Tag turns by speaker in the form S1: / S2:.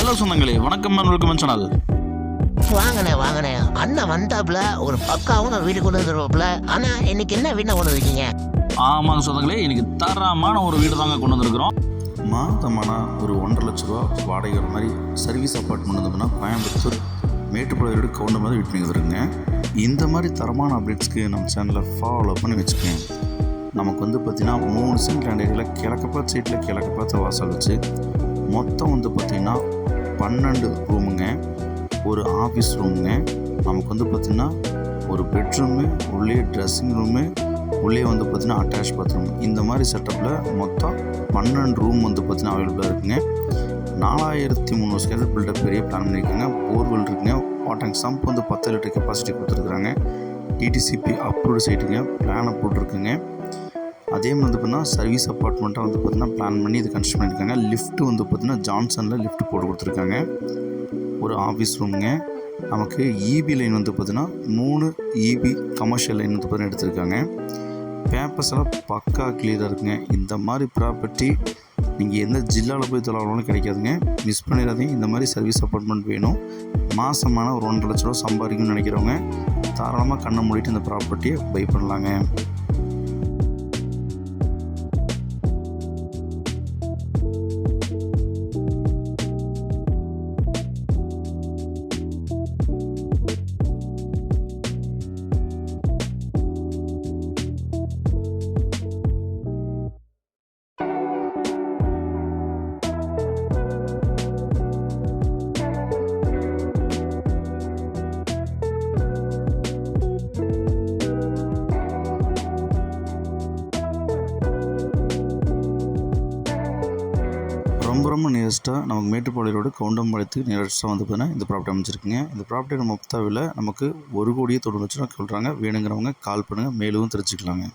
S1: Hello சொந்தங்களே, வணக்கம் and welcome channel.
S2: வாங்கண்ணே அண்ணன் வந்தாப்புல ஒரு பக்காவும் வீடு கொண்டு வந்துருவாப்புல. ஆனா இன்னைக்கு என்ன வீடு கொண்டு வந்துருக்கீங்க?
S1: ஆமாங்க சொந்தங்களே, இன்னைக்கு தரமான ஒரு வீடு தாங்க கொண்டு வந்திருக்கிறோம். மாதமான ஒரு 1.5 லட்ச ரூபா வாடகை மாதிரி சர்வீஸ் அப்பார்ட்மெண்ட் வந்தோம்னா கோயம்புத்தூர் மேட்டுப்பாளையோட கவுண்டர் மாதிரி வீட்டு வந்துருங்க. இந்த மாதிரி தரமான அப்டேட்ஸ்க்கு நம்ம சேனலை ஃபாலோ பண்ணி வச்சுக்கோங்க. நமக்கு பார்த்திங்கன்னா 3 சென்ட் லேண்ட் ஏரியாவில் கிழக்கு பார்த்த சைட்டில் கிழக்கு பார்த்த வாசல் வச்சு மொத்தம் பார்த்திங்கன்னா 12 ரூமுங்க, ஒரு ஆஃபீஸ் ரூமுங்க. நமக்கு பார்த்திங்கன்னா ஒரு பெட்ரூமு, உள்ளே ட்ரெஸ்ஸிங் ரூமு, உள்ளே பார்த்திங்கன்னா அட்டாச் பாத்ரூம். இந்த மாதிரி செட்டப்பில் மொத்தம் 12 ரூம் பார்த்திங்கன்னா அவைலபிளாக இருக்குங்க. 4300 ஸ்கொயர் ஃபீட் பில்டப் பெரிய பிளான் பண்ணியிருக்காங்க. போர்வெல் இருக்குங்க. வாட்டர் சம்ப் 10 லிட்டர் கெப்பாசிட்டி கொடுத்துருக்குறாங்க. டிடிசிபி அப்ரூவ்டு சைட்டுங்க, பிளானை போட்டிருக்குங்க. அதே மாதிரி பார்த்திங்கன்னா சர்வீஸ் அப்பார்ட்மெண்ட்டாக பார்த்திங்கன்னா பிளான் பண்ணி இது கன்ஸ்ட்ரக்ட் பண்ணியிருக்காங்க. லிஃப்ட்டு பார்த்திங்கன்னா ஜான்சனில் லிஃப்ட் போட்டு கொடுத்துருக்காங்க. ஒரு ஆஃபீஸ் ரூமுங்க. நமக்கு இபி லைன் பார்த்திங்கன்னா 3 இபி கமர்ஷியல் லைன் பார்த்திங்கன்னா எடுத்திருக்காங்க. பேப்பர்ஸ் எல்லாம் பக்கா கிளியராக இருக்குங்க. இந்த மாதிரி ப்ராப்பர்ட்டி நீங்கள் எந்த ஜில்லாவில் போய் தொலைவாலும் கிடைக்காதுங்க. மிஸ் பண்ணிடாதீங்க. இந்த மாதிரி சர்வீஸ் அப்பார்ட்மெண்ட் வேணும், மாதமான ஒரு 1.5 லட்ச ரூபா சம்பாதிக்கணும்னு நினைக்கிறவங்க தாராளமாக கண்ணை மூடிட்டு இந்த ப்ராப்பர்ட்டியை பை பண்ணலாங்க. ரொம்ப நியரஸ்ட்டாக நமக்கு மேட்டுப்பாளையோட கவுண்டம்பாளையத்துக்கு நியரஸ்ட்டாக பார்த்திங்கன்னா இந்த ப்ராப்பர்ட்டி அமைச்சிருக்குங்க. இந்த ப்ராப்பர்ட்டியோட மொத்த விலை நமக்கு 1,90,90,00,000 சொல்கிறாங்க. வேணுங்கிறவங்க கால் பண்ணுங்கள், மேலும் தெரிஞ்சுக்கலாங்க.